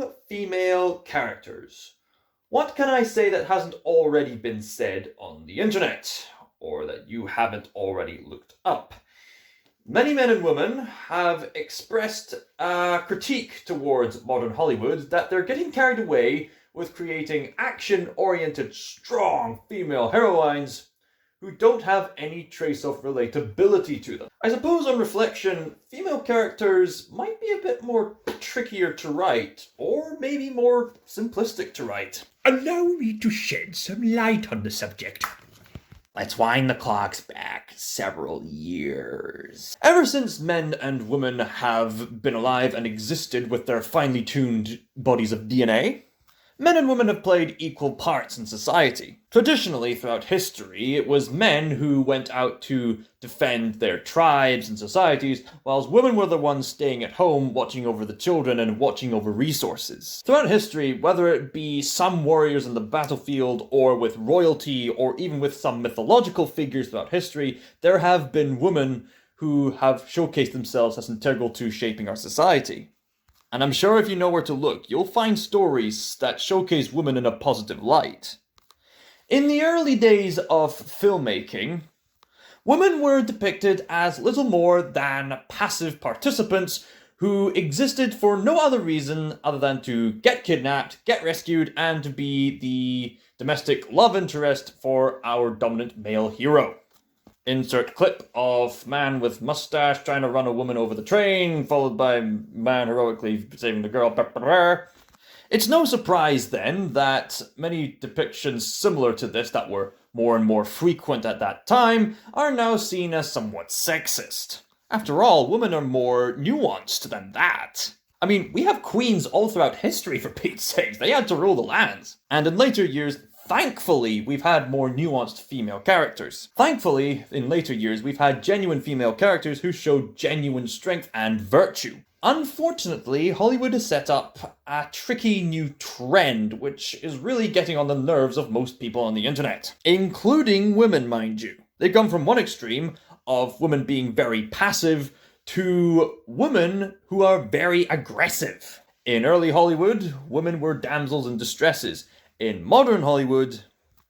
Strong female characters. What can I say that hasn't already been said on the internet, or that you haven't already looked up? Many men and women have expressed a critique towards modern Hollywood that they're getting carried away with creating action-oriented, strong female heroines who don't have any trace of relatability to them. I suppose on reflection, female characters might be a bit more trickier to write, or maybe more simplistic to write. Allow me to shed some light on the subject. Let's wind the clocks back several years. Ever since men and women have been alive and existed with their finely tuned bodies of DNA, men and women have played equal parts in society. Traditionally, throughout history, it was men who went out to defend their tribes and societies, whilst women were the ones staying at home, watching over the children and watching over resources. Throughout history, whether it be some warriors in the battlefield, or with royalty, or even with some mythological figures throughout history, there have been women who have showcased themselves as integral to shaping our society. And I'm sure if you know where to look, you'll find stories that showcase women in a positive light. In the early days of filmmaking, women were depicted as little more than passive participants who existed for no other reason other than to get kidnapped, get rescued, and to be the domestic love interest for our dominant male hero. Insert clip of man with mustache trying to run a woman over the train, followed by man heroically saving the girl. It's no surprise then that many depictions similar to this that were more and more frequent at that time are now seen as somewhat sexist. After all, women are more nuanced than that. I mean, we have queens all throughout history, for Pete's sake. They had to rule the lands. And in later years, thankfully, we've had more nuanced female characters. Thankfully, in later years, we've had genuine female characters who showed genuine strength and virtue. Unfortunately, Hollywood has set up a tricky new trend, which is really getting on the nerves of most people on the internet. Including women, mind you. They come from one extreme of women being very passive to women who are very aggressive. In early Hollywood, women were damsels in distresses. In modern Hollywood,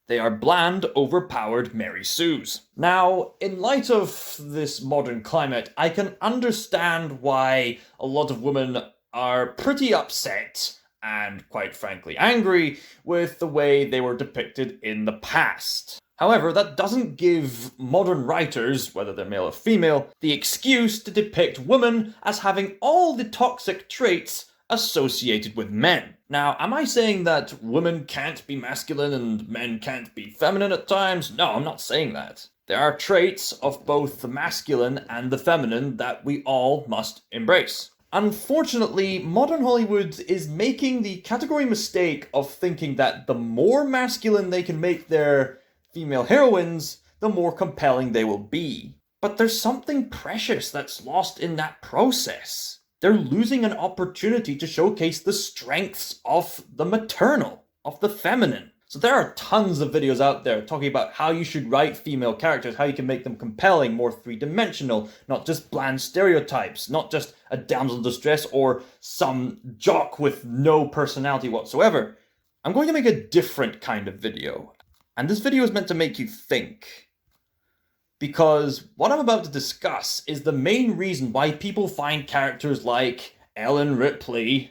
they are bland, overpowered Mary Sues. Now, in light of this modern climate, I can understand why a lot of women are pretty upset and, quite frankly, angry with the way they were depicted in the past. However, that doesn't give modern writers, whether they're male or female, the excuse to depict women as having all the toxic traits associated with men. Now, am I saying that women can't be masculine and men can't be feminine at times? No, I'm not saying that. There are traits of both the masculine and the feminine that we all must embrace. Unfortunately, modern Hollywood is making the category mistake of thinking that the more masculine they can make their female heroines, the more compelling they will be. But there's something precious that's lost in that process. They're losing an opportunity to showcase the strengths of the maternal, of the feminine. So there are tons of videos out there talking about how you should write female characters, how you can make them compelling, more three-dimensional, not just bland stereotypes, not just a damsel in distress or some jock with no personality whatsoever. I'm going to make a different kind of video. And this video is meant to make you think. Because what I'm about to discuss is the main reason why people find characters like Ellen Ripley,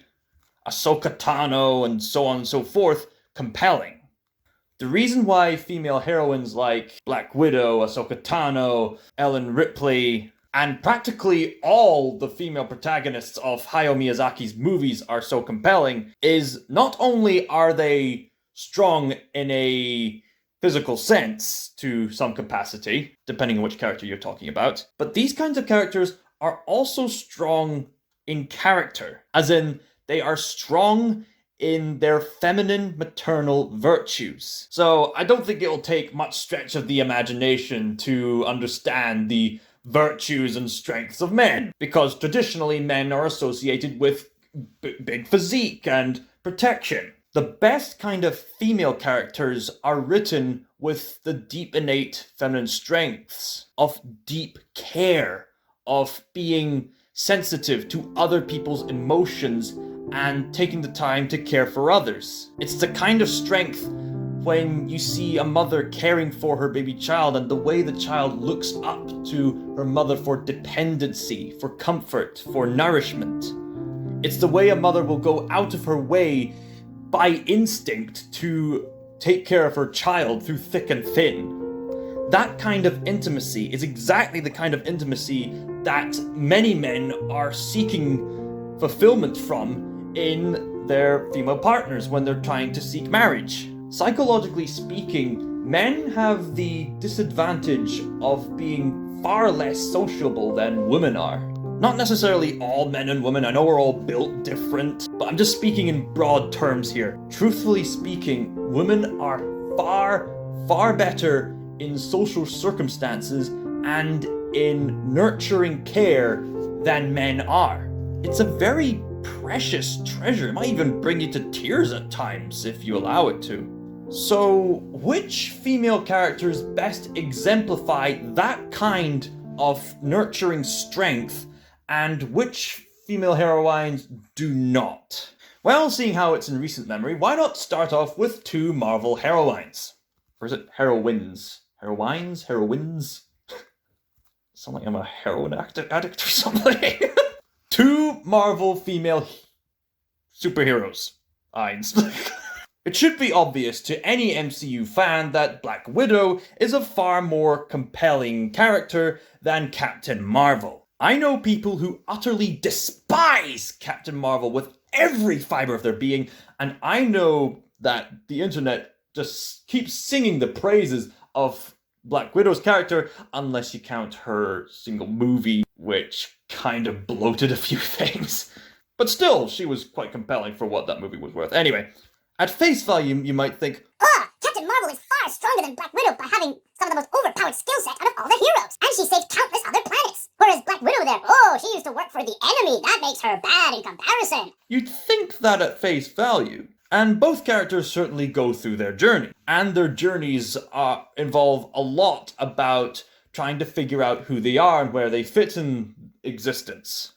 Ahsoka Tano, and so on and so forth compelling. The reason why female heroines like Black Widow, Ahsoka Tano, Ellen Ripley, and practically all the female protagonists of Hayao Miyazaki's movies are so compelling is not only are they strong in a physical sense to some capacity, depending on which character you're talking about, but these kinds of characters are also strong in character, as in they are strong in their feminine maternal virtues. So I don't think it will take much stretch of the imagination to understand the virtues and strengths of men, because traditionally men are associated with big physique and protection. The best kind of female characters are written with the deep innate feminine strengths of deep care, of being sensitive to other people's emotions and taking the time to care for others. It's the kind of strength when you see a mother caring for her baby child and the way the child looks up to her mother for dependency, for comfort, for nourishment. It's the way a mother will go out of her way by instinct to take care of her child through thick and thin. That kind of intimacy is exactly the kind of intimacy that many men are seeking fulfillment from in their female partners when they're trying to seek marriage. Psychologically speaking, men have the disadvantage of being far less sociable than women are. Not necessarily all men and women, I know we're all built different, but I'm just speaking in broad terms here. Truthfully speaking, women are far better in social circumstances and in nurturing care than men are. It's a very precious treasure. It might even bring you to tears at times if you allow it to. So, which female characters best exemplify that kind of nurturing strength, and which female heroines do not? Well, seeing how it's in recent memory, why not start off with two Marvel heroines? Or is it heroines? Heroines? Heroines? Sound like I'm a heroin addict or something. Two Marvel female superheroes. It should be obvious to any MCU fan that Black Widow is a far more compelling character than Captain Marvel. I know people who utterly despise Captain Marvel with every fiber of their being, and I know that the internet just keeps singing the praises of Black Widow's character, unless you count her single movie, which kind of bloated a few things. But still, she was quite compelling for what that movie was worth. Anyway, at face value, you might think, Captain Marvel is far stronger than Black Widow by having some of the most overpowered skill set out of all the heroes. And she saved countless other planets. Whereas Black Widow there, she used to work for the enemy. That makes her bad in comparison. You'd think that at face value. And both characters certainly go through their journey. And their journeys involve a lot about trying to figure out who they are and where they fit in existence.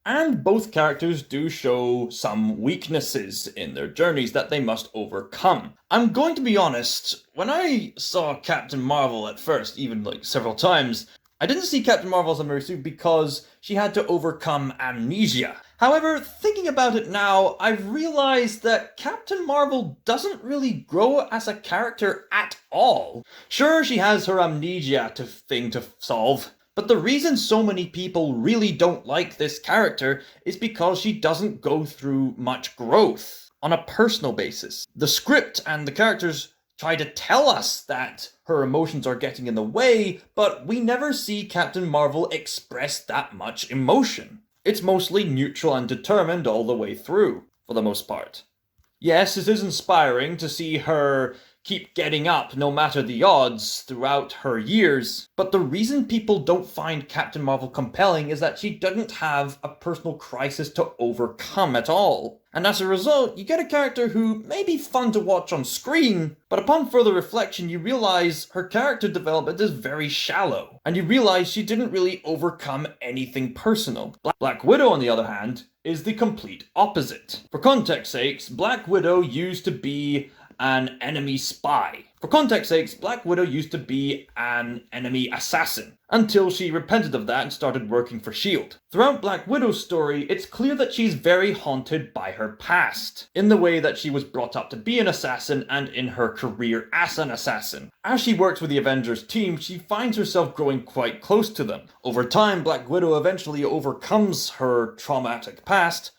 And both characters do show some weaknesses in their journeys that they must overcome. I'm going to be honest, when I saw Captain Marvel at first, even like several times, I didn't see Captain Marvel as a mercy because she had to overcome amnesia. However, thinking about it now, I've realized that Captain Marvel doesn't really grow as a character at all. Sure, she has her amnesia thing to solve, but the reason so many people really don't like this character is because she doesn't go through much growth on a personal basis. The script and the characters try to tell us that her emotions are getting in the way, but we never see Captain Marvel express that much emotion. It's mostly neutral and determined all the way through, for the most part. Yes, it is inspiring to see her keep getting up no matter the odds throughout her years, but the reason people don't find Captain Marvel compelling is that she doesn't have a personal crisis to overcome at all. And as a result, you get a character who may be fun to watch on screen, but upon further reflection you realize her character development is very shallow, and you realize she didn't really overcome anything personal. Black Widow, on the other hand, is the complete opposite. For context sakes, Black Widow used to be an enemy spy. For context sakes, Black Widow used to be an enemy assassin, until she repented of that and started working for S.H.I.E.L.D. Throughout Black Widow's story, it's clear that she's very haunted by her past, in the way that she was brought up to be an assassin and in her career as an assassin. As she works with the Avengers team, she finds herself growing quite close to them. Over time, Black Widow eventually overcomes her traumatic past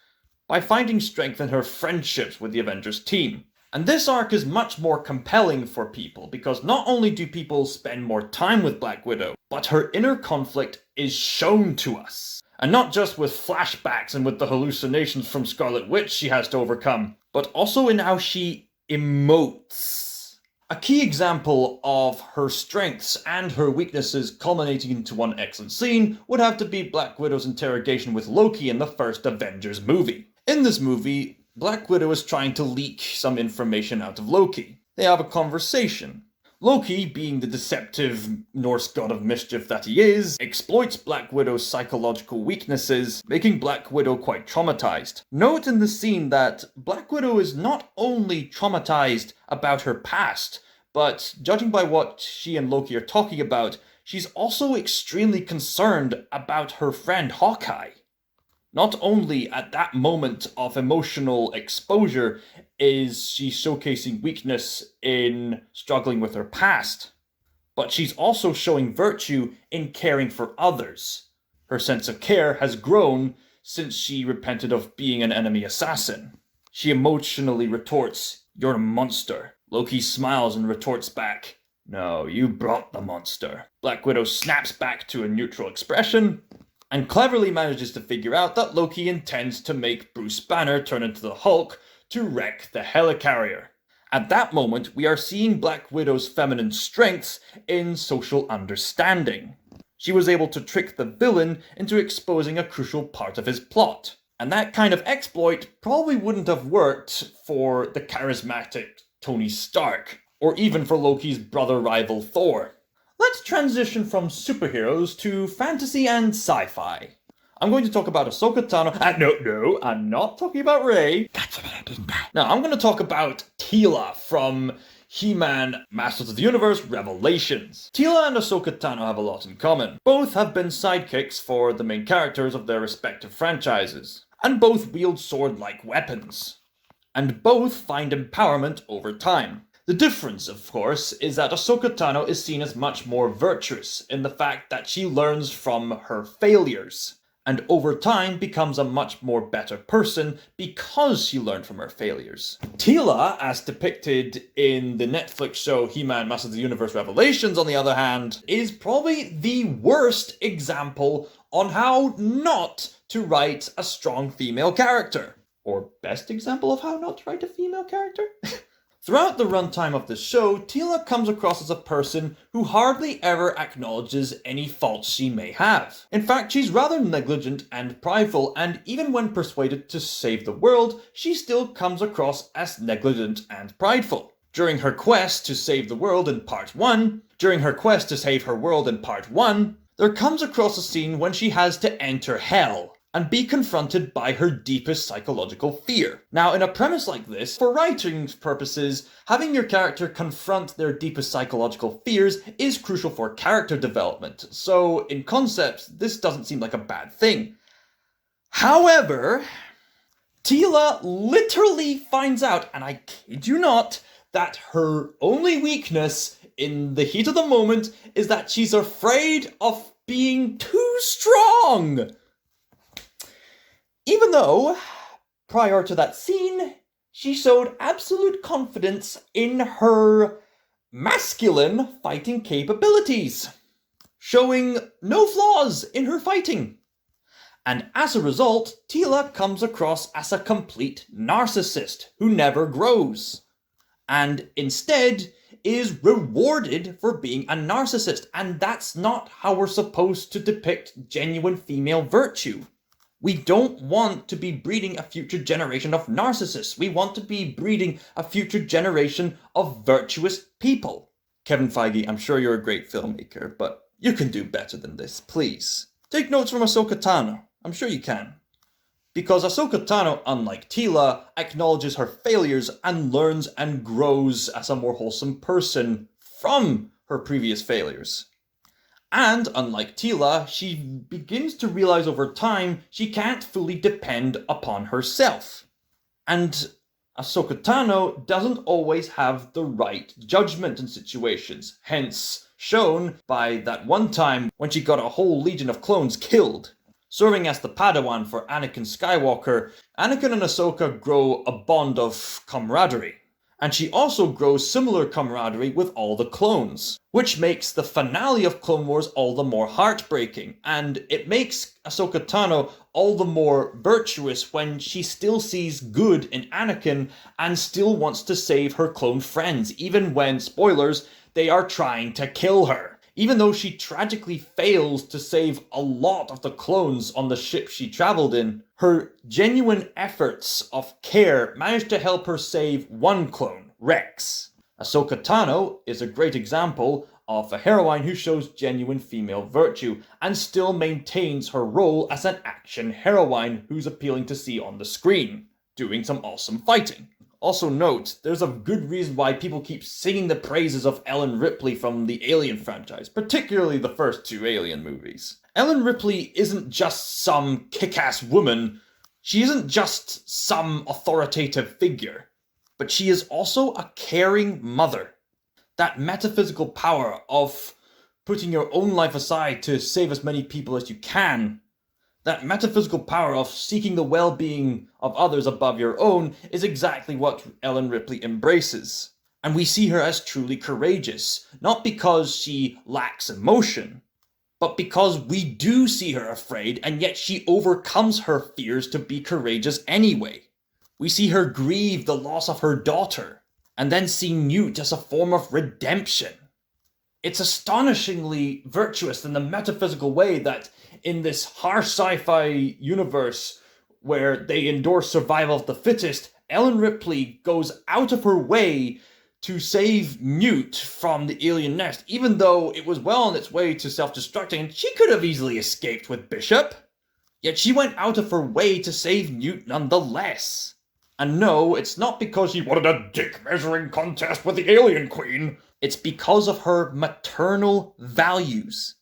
by finding strength in her friendships with the Avengers team. And this arc is much more compelling for people because not only do people spend more time with Black Widow, but her inner conflict is shown to us. And not just with flashbacks and with the hallucinations from Scarlet Witch she has to overcome, but also in how she emotes. A key example of her strengths and her weaknesses culminating into one excellent scene would have to be Black Widow's interrogation with Loki in the first Avengers movie. In this movie, Black Widow is trying to leak some information out of Loki. They have a conversation. Loki, being the deceptive Norse god of mischief that he is, exploits Black Widow's psychological weaknesses, making Black Widow quite traumatized. Note in the scene that Black Widow is not only traumatized about her past, but judging by what she and Loki are talking about, she's also extremely concerned about her friend Hawkeye. Not only at that moment of emotional exposure is she showcasing weakness in struggling with her past, but she's also showing virtue in caring for others. Her sense of care has grown since she repented of being an enemy assassin. She emotionally retorts, "You're a monster." Loki smiles and retorts back, "No, you brought the monster." Black Widow snaps back to a neutral expression, and cleverly manages to figure out that Loki intends to make Bruce Banner turn into the Hulk to wreck the helicarrier. At that moment, we are seeing Black Widow's feminine strengths in social understanding. She was able to trick the villain into exposing a crucial part of his plot. And that kind of exploit probably wouldn't have worked for the charismatic Tony Stark, or even for Loki's brother rival Thor. Let's transition from superheroes to fantasy and sci-fi. I'm going to talk about Ahsoka Tano. No, I'm not talking about Rey. No, I'm going to talk about Teela from He-Man Masters of the Universe Revelations. Teela and Ahsoka Tano have a lot in common. Both have been sidekicks for the main characters of their respective franchises, and both wield sword-like weapons. And both find empowerment over time. The difference, of course, is that Ahsoka Tano is seen as much more virtuous in the fact that she learns from her failures, and over time becomes a much more better person because she learned from her failures. Teela, as depicted in the Netflix show He-Man Masters of the Universe Revelations, on the other hand, is probably the worst example on how not to write a strong female character. Or best example of how not to write a female character? Throughout the runtime of the show, Teela comes across as a person who hardly ever acknowledges any faults she may have. In fact, she's rather negligent and prideful, and even when persuaded to save the world, she still comes across as negligent and prideful. During her quest to save her world in part 1, there comes across a scene when she has to enter hell and be confronted by her deepest psychological fear. Now, in a premise like this, for writing purposes, having your character confront their deepest psychological fears is crucial for character development, so in concept, this doesn't seem like a bad thing. However, Teela literally finds out, and I kid you not, that her only weakness in the heat of the moment is that she's afraid of being too strong. Even though, prior to that scene, she showed absolute confidence in her masculine fighting capabilities, showing no flaws in her fighting. And as a result, Teela comes across as a complete narcissist who never grows, and instead is rewarded for being a narcissist, and that's not how we're supposed to depict genuine female virtue. We don't want to be breeding a future generation of narcissists. We want to be breeding a future generation of virtuous people. Kevin Feige, I'm sure you're a great filmmaker, but you can do better than this, please. Take notes from Ahsoka Tano. I'm sure you can. Because Ahsoka Tano, unlike Teela, acknowledges her failures and learns and grows as a more wholesome person from her previous failures. And, unlike Teela, she begins to realize over time she can't fully depend upon herself. And Ahsoka Tano doesn't always have the right judgment in situations, hence shown by that one time when she got a whole legion of clones killed. Serving as the Padawan for Anakin Skywalker, Anakin and Ahsoka grow a bond of camaraderie. And she also grows similar camaraderie with all the clones, which makes the finale of Clone Wars all the more heartbreaking, and it makes Ahsoka Tano all the more virtuous when she still sees good in Anakin and still wants to save her clone friends, even when, spoilers, they are trying to kill her. Even though she tragically fails to save a lot of the clones on the ship she traveled in, her genuine efforts of care managed to help her save one clone, Rex. Ahsoka Tano is a great example of a heroine who shows genuine female virtue and still maintains her role as an action heroine who's appealing to see on the screen, doing some awesome fighting. Also note, there's a good reason why people keep singing the praises of Ellen Ripley from the Alien franchise, particularly the first 2 Alien movies. Ellen Ripley isn't just some kick-ass woman, she isn't just some authoritative figure, but she is also a caring mother. That metaphysical power of putting your own life aside to save as many people as you can, that metaphysical power of seeking the well-being of others above your own is exactly what Ellen Ripley embraces. And we see her as truly courageous, not because she lacks emotion, but because we do see her afraid, and yet she overcomes her fears to be courageous anyway. We see her grieve the loss of her daughter, and then see Newt as a form of redemption. It's astonishingly virtuous in the metaphysical way that in this harsh sci-fi universe where they endorse survival of the fittest, Ellen Ripley goes out of her way to save Newt from the alien nest, even though it was well on its way to self-destructing, and she could have easily escaped with Bishop. Yet she went out of her way to save Newt nonetheless. And no, it's not because she wanted a dick measuring contest with the alien queen. It's because of her maternal values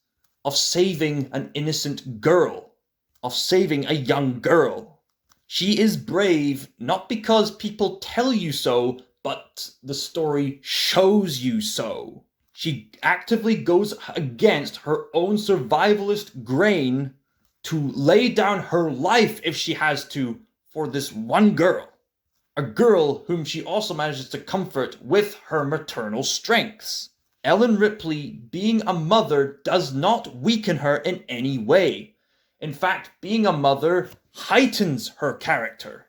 of saving an innocent girl, of saving a young girl. She is brave not because people tell you so, but the story shows you so. She actively goes against her own survivalist grain to lay down her life if she has to for this one girl. A girl whom she also manages to comfort with her maternal strengths. Ellen Ripley, being a mother, does not weaken her in any way. In fact, being a mother heightens her character.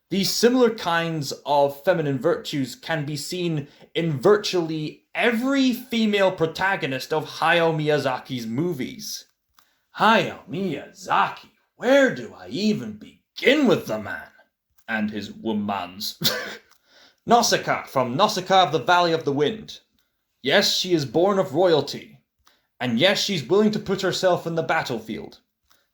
These similar kinds of feminine virtues can be seen in virtually every female protagonist of Hayao Miyazaki's movies. Hayao Miyazaki, where do I even begin with the man? And his womans. Nausicaa from Nausicaa of the Valley of the Wind. Yes, she is born of royalty. And yes, she's willing to put herself in the battlefield.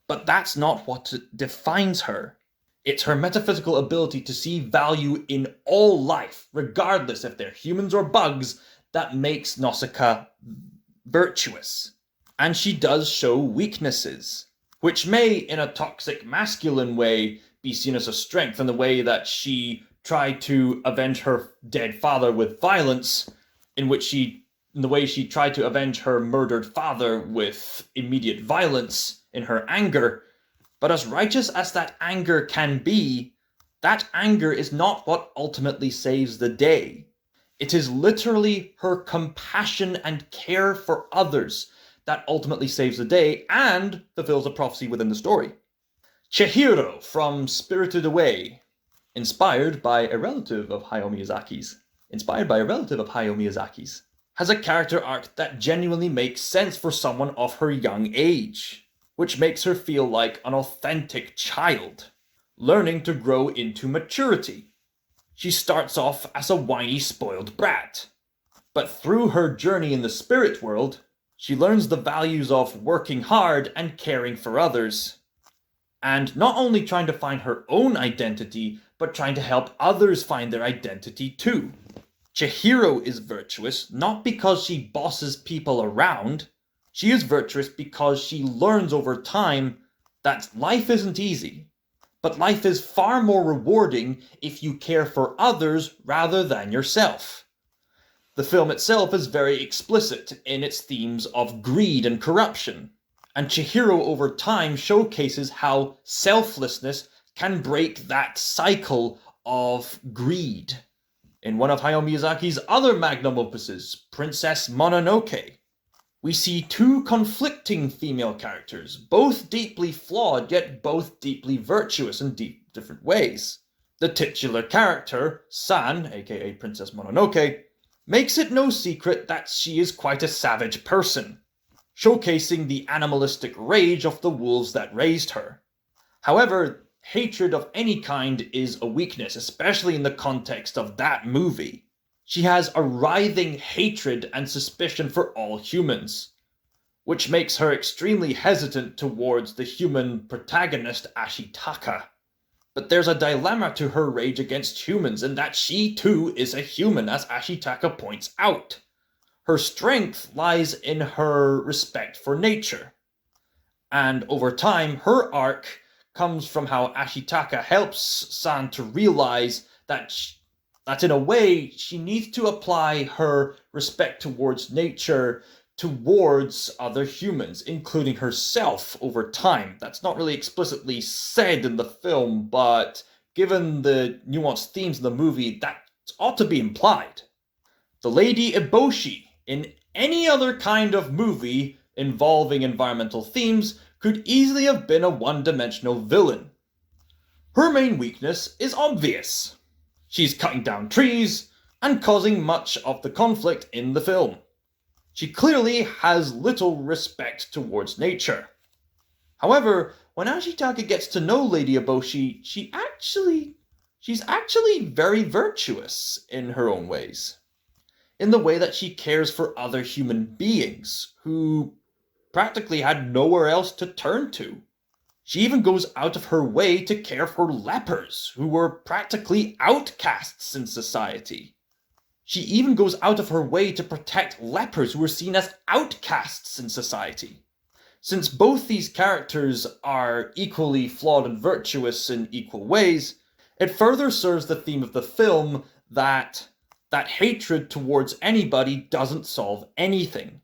But that's not what defines her. It's her metaphysical ability to see value in all life, regardless if they're humans or bugs, that makes Nausicaa virtuous. And she does show weaknesses, which may, in a toxic masculine way, be seen as a strength in the way that she tried to avenge her dead father with violence, in the way she tried to avenge her murdered father with immediate violence in her anger. But as righteous as that anger can be, that anger is not what ultimately saves the day. It is literally her compassion and care for others that ultimately saves the day and fulfills a prophecy within the story. Chihiro from Spirited Away, inspired by a relative of Hayao Miyazaki's, has a character arc that genuinely makes sense for someone of her young age, which makes her feel like an authentic child, learning to grow into maturity. She starts off as a whiny, spoiled brat, but through her journey in the spirit world, she learns the values of working hard and caring for others, and not only trying to find her own identity, but trying to help others find their identity too. Chihiro is virtuous not because she bosses people around. She is virtuous because she learns over time that life isn't easy, but life is far more rewarding if you care for others rather than yourself. The film itself is very explicit in its themes of greed and corruption, and Chihiro over time showcases how selflessness can break that cycle of greed. In one of Hayao Miyazaki's other magnum opuses, Princess Mononoke, we see two conflicting female characters, both deeply flawed, yet both deeply virtuous in different ways. The titular character, San, aka Princess Mononoke, makes it no secret that she is quite a savage person, showcasing the animalistic rage of the wolves that raised her. However, hatred of any kind is a weakness, especially in the context of that movie. She has a writhing hatred and suspicion for all humans, which makes her extremely hesitant towards the human protagonist Ashitaka. But there's a dilemma to her rage against humans, in that she too is a human, as Ashitaka points out. Her strength lies in her respect for nature. And over time, her arc comes from how Ashitaka helps San to realize that in a way, she needs to apply her respect towards nature towards other humans, including herself, over time. That's not really explicitly said in the film, but given the nuanced themes in the movie, that ought to be implied. The Lady Eboshi, in any other kind of movie involving environmental themes, could easily have been a one-dimensional villain. Her main weakness is obvious. She's cutting down trees and causing much of the conflict in the film. She clearly has little respect towards nature. However, when Ashitaka gets to know Lady Eboshi, she's actually very virtuous in her own ways, in the way that she cares for other human beings who practically had nowhere else to turn to. She even goes out of her way to care for lepers who were practically outcasts in society. She even goes out of her way to protect lepers who were seen as outcasts in society. Since both these characters are equally flawed and virtuous in equal ways, it further serves the theme of the film that hatred towards anybody doesn't solve anything.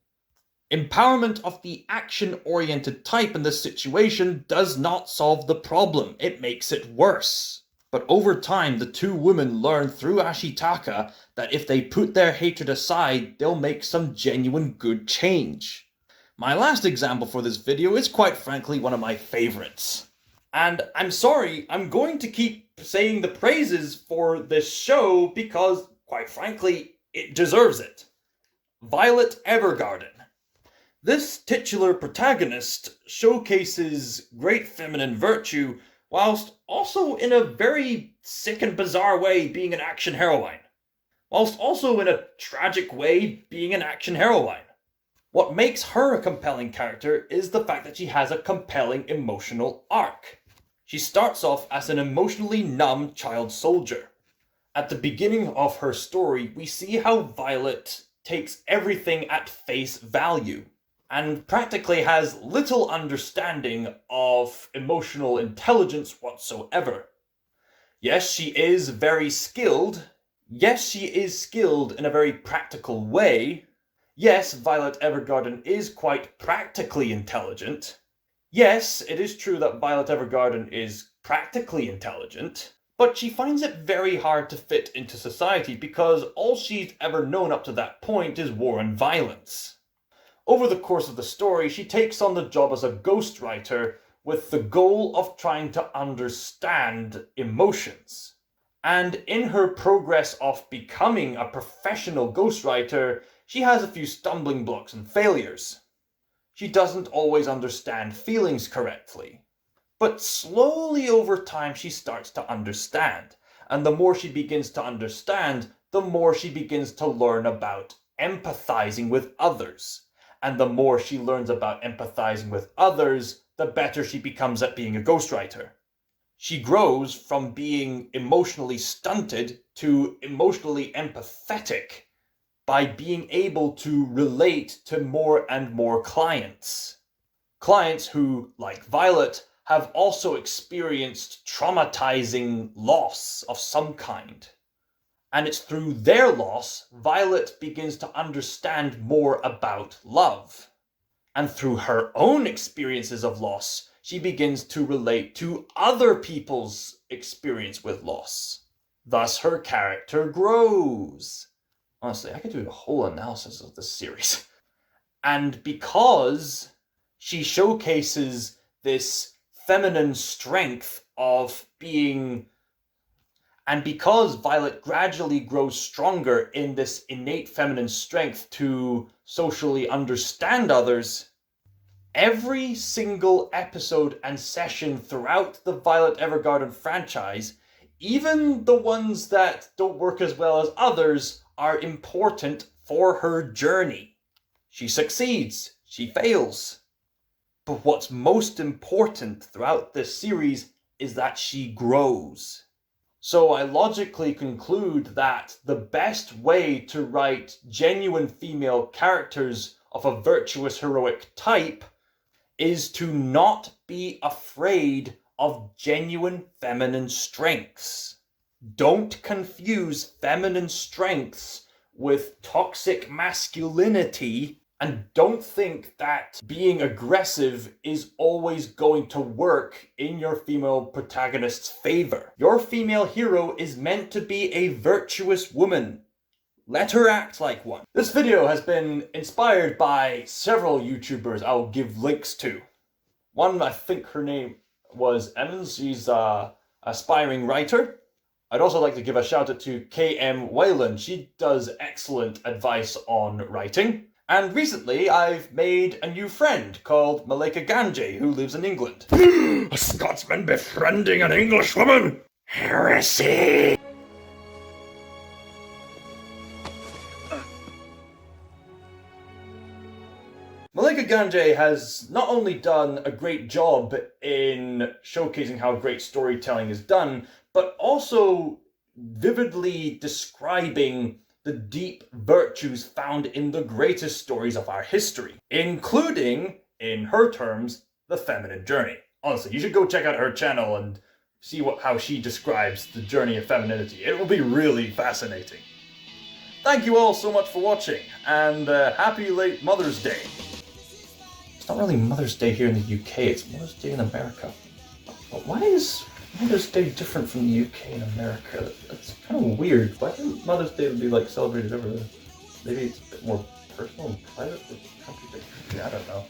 Empowerment of the action-oriented type in this situation does not solve the problem, it makes it worse. But over time, the two women learn through Ashitaka that if they put their hatred aside, they'll make some genuine good change. My last example for this video is quite frankly one of my favorites. And I'm sorry, I'm going to keep saying the praises for this show because, quite frankly, it deserves it. Violet Evergarden. This titular protagonist showcases great feminine virtue whilst also in a very sick and bizarre way being an action heroine. Whilst also in a tragic way being an action heroine. What makes her a compelling character is the fact that she has a compelling emotional arc. She starts off as an emotionally numb child soldier. At the beginning of her story, we see how Violet takes everything at face value and practically has little understanding of emotional intelligence whatsoever. Yes, she is very skilled. Yes, she is skilled in a very practical way. Yes, Violet Evergarden is quite practically intelligent. Yes, it is true that Violet Evergarden is practically intelligent, but she finds it very hard to fit into society because all she's ever known up to that point is war and violence. Over the course of the story, she takes on the job as a ghostwriter with the goal of trying to understand emotions. And in her progress of becoming a professional ghostwriter, she has a few stumbling blocks and failures. She doesn't always understand feelings correctly. But slowly over time she starts to understand. And the more she begins to understand, the more she begins to learn about empathizing with others. And the more she learns about empathizing with others, the better she becomes at being a ghostwriter. She grows from being emotionally stunted to emotionally empathetic by being able to relate to more and more clients. Clients who, like Violet, have also experienced traumatizing loss of some kind. And it's through their loss, Violet begins to understand more about love. And through her own experiences of loss, she begins to relate to other people's experience with loss. Thus, her character grows. Honestly, I could do a whole analysis of this series. And because she showcases this feminine strength of being... And because Violet gradually grows stronger in this innate feminine strength to socially understand others, every single episode and session throughout the Violet Evergarden franchise, even the ones that don't work as well as others, are important for her journey. She succeeds, she fails. But what's most important throughout this series is that she grows. So I logically conclude that the best way to write genuine female characters of a virtuous heroic type is to not be afraid of genuine feminine strengths. Don't confuse feminine strengths with toxic masculinity, and don't think that being aggressive is always going to work in your female protagonist's favor. Your female hero is meant to be a virtuous woman. Let her act like one. This video has been inspired by several YouTubers I'll give links to. One, I think her name was Emmons. She's an aspiring writer. I'd also like to give a shout out to KM Whalen. She does excellent advice on writing. And recently, I've made a new friend called Malika Ganjay, who lives in England. A Scotsman befriending an Englishwoman? Heresy! Malika Ganjay has not only done a great job in showcasing how great storytelling is done, but also vividly describing the deep virtues found in the greatest stories of our history, including, in her terms, the feminine journey. Honestly, you should go check out her channel and see how she describes the journey of femininity. It will be really fascinating. Thank you all so much for watching, and happy late Mother's Day. It's not really Mother's Day here in the UK, it's Mother's Day in America. But why is Mother's Day different from the UK and America? That's kind of weird. Why wouldn't Mother's Day be like celebrated everywhere? Maybe it's a bit more personal and private with country. I don't know.